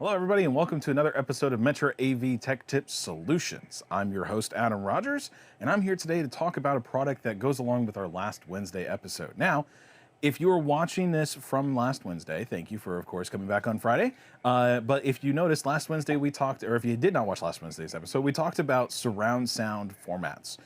Hello, everybody, and welcome to another episode of Metra AV Tech Tips Solutions. I'm your host, Adam Rogers, and I'm here today to talk about a product that goes along with our last Wednesday episode. Now, if you are watching this from last Wednesday, thank you for, of course, coming back on Friday. But if you noticed, last Wednesday we talked, or if you did not watch last Wednesday's episode, we talked about surround sound formats.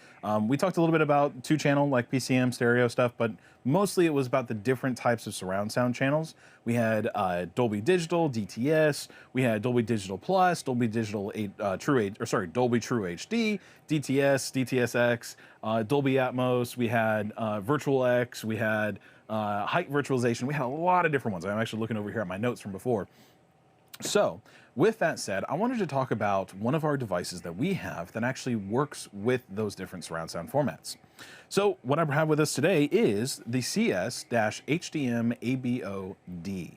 We talked a little bit about two-channel, like PCM, stereo stuff, but mostly it was about the different types of surround sound channels. We had Dolby Digital, DTS, we had Dolby Digital Plus, Dolby Digital Dolby True HD, DTS, DTSX, Dolby Atmos, we had Virtual X, we had height virtualization. We had a lot of different ones. I'm actually looking over here at my notes from before. So with that said, I wanted to talk about one of our devices that we have that actually works with those different surround sound formats. So what I have with us today is the CS-HDMABOD.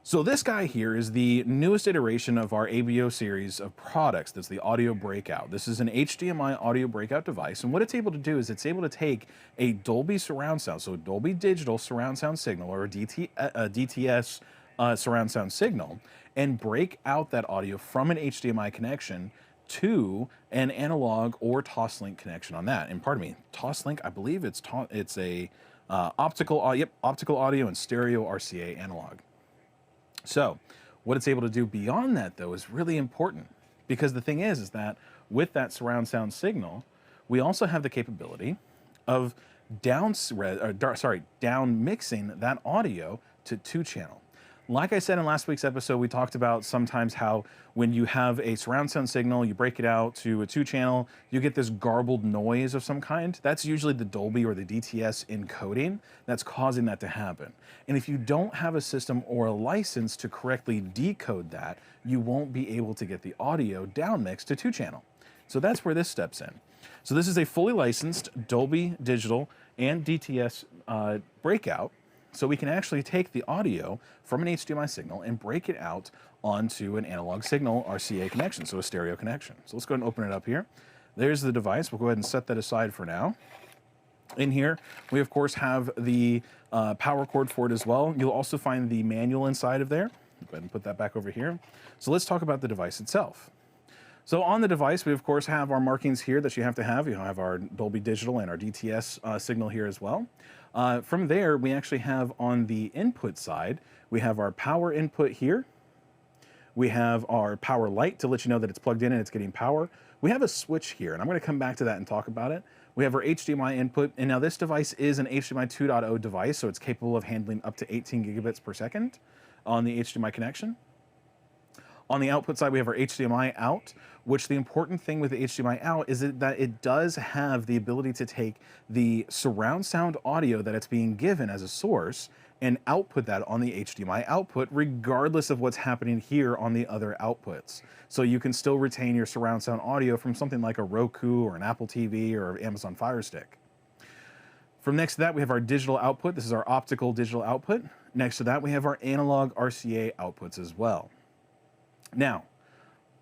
So this guy here is the newest iteration of our ABO series of products. That's the audio breakout. This is an HDMI audio breakout device, and what it's able to do is it's able to take a Dolby surround sound, so Dolby Digital surround sound signal, or a DTS surround sound signal, and break out that audio from an HDMI connection to an analog or Toslink connection on that. And pardon me, Toslink, I believe it's a optical audio and stereo RCA analog. So what it's able to do beyond that, though, is really important, because the thing is that with that surround sound signal, we also have the capability of down mixing that audio to two-channel. Like I said in last week's episode, we talked about sometimes how when you have a surround sound signal, you break it out to a two-channel, you get this garbled noise of some kind. That's usually the Dolby or the DTS encoding that's causing that to happen. And if you don't have a system or a license to correctly decode that, you won't be able to get the audio down mixed to two-channel. So that's where this steps in. So this is a fully licensed Dolby Digital and DTS breakout. So we can actually take the audio from an HDMI signal and break it out onto an analog signal RCA connection, so a stereo connection. So let's go ahead and open it up here. There's the device. We'll go ahead and set that aside for now. In here, we of course have the power cord for it as well. You'll also find the manual inside of there. Go ahead and put that back over here. So let's talk about the device itself. So on the device, we of course have our markings here that you have to have. You have our Dolby Digital and our DTS signal here as well. From there, we actually have on the input side, we have our power input here. We have our power light to let you know that it's plugged in and it's getting power. We have a switch here, and I'm going to come back to that and talk about it. We have our HDMI input, and now this device is an HDMI 2.0 device, so it's capable of handling up to 18 gigabits per second on the HDMI connection. On the output side, we have our HDMI out, which the important thing with the HDMI out is that it does have the ability to take the surround sound audio that it's being given as a source and output that on the HDMI output, regardless of what's happening here on the other outputs. So you can still retain your surround sound audio from something like a Roku or an Apple TV or Amazon Fire Stick. From next to that, we have our digital output. This is our optical digital output. Next to that, we have our analog RCA outputs as well. Now,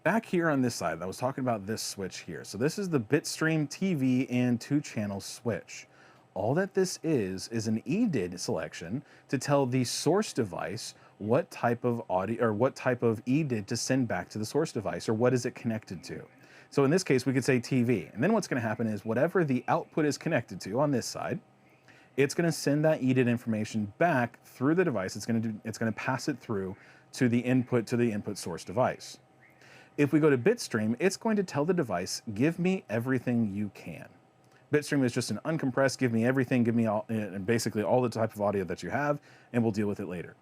back here on this side, I was talking about this switch here. So this is the Bitstream TV and two-channel switch. All that this is an EDID selection to tell the source device what type of audio or what type of EDID to send back to the source device, or what is it connected to. So in this case, we could say TV. And then what's going to happen is whatever the output is connected to on this side, it's going to send that EDID information back through the device. It's going to pass it through to the input source device. If we go to Bitstream, it's going to tell the device, give me everything you can. Bitstream is just an uncompressed, give me everything, give me all, and basically all the type of audio that you have, and we'll deal with it later.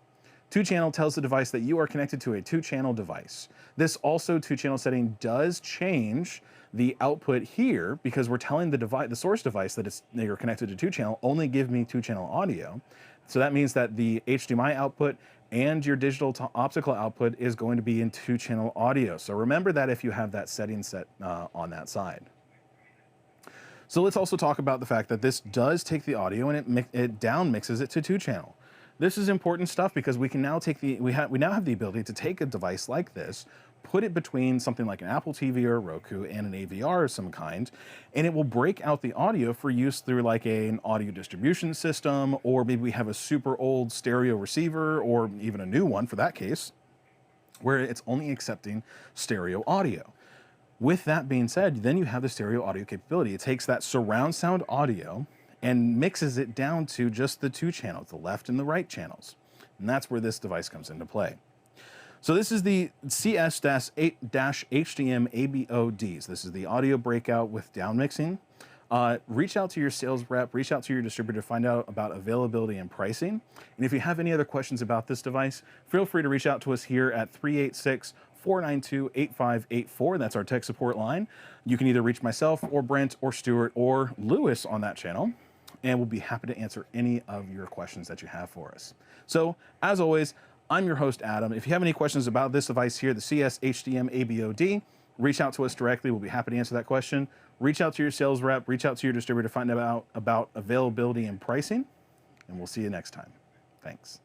Two-channel tells the device that you are connected to a two-channel device. This also two-channel setting does change the output here, because we're telling the source device that you're connected to two-channel, only give me two-channel audio. So that means that the HDMI output and your digital to optical output is going to be in two-channel audio. So remember that if you have that setting set on that side. So let's also talk about the fact that this does take the audio and it down mixes it to two-channel. This is important stuff because we can now take we now have the ability to take a device like this, put it between something like an Apple TV or a Roku and an AVR of some kind, and it will break out the audio for use through like an audio distribution system, or maybe we have a super old stereo receiver or even a new one for that case. where it's only accepting stereo audio. With that being said, then you have the stereo audio capability. It takes that surround sound audio and mixes it down to just the two channels, the left and the right channels. And that's where this device comes into play. So this is the CS-HDMABOD. This is the audio breakout with down mixing. Reach out to your sales rep, reach out to your distributor to find out about availability and pricing. And if you have any other questions about this device, feel free to reach out to us here at 386-492-8584. That's our tech support line. You can either reach myself or Brent or Stuart or Lewis on that channel, and we'll be happy to answer any of your questions that you have for us. So as always, I'm your host, Adam. If you have any questions about this device here, the CS-HDMABOD, reach out to us directly. We'll be happy to answer that question. Reach out to your sales rep, reach out to your distributor to find out about availability and pricing, and we'll see you next time. Thanks.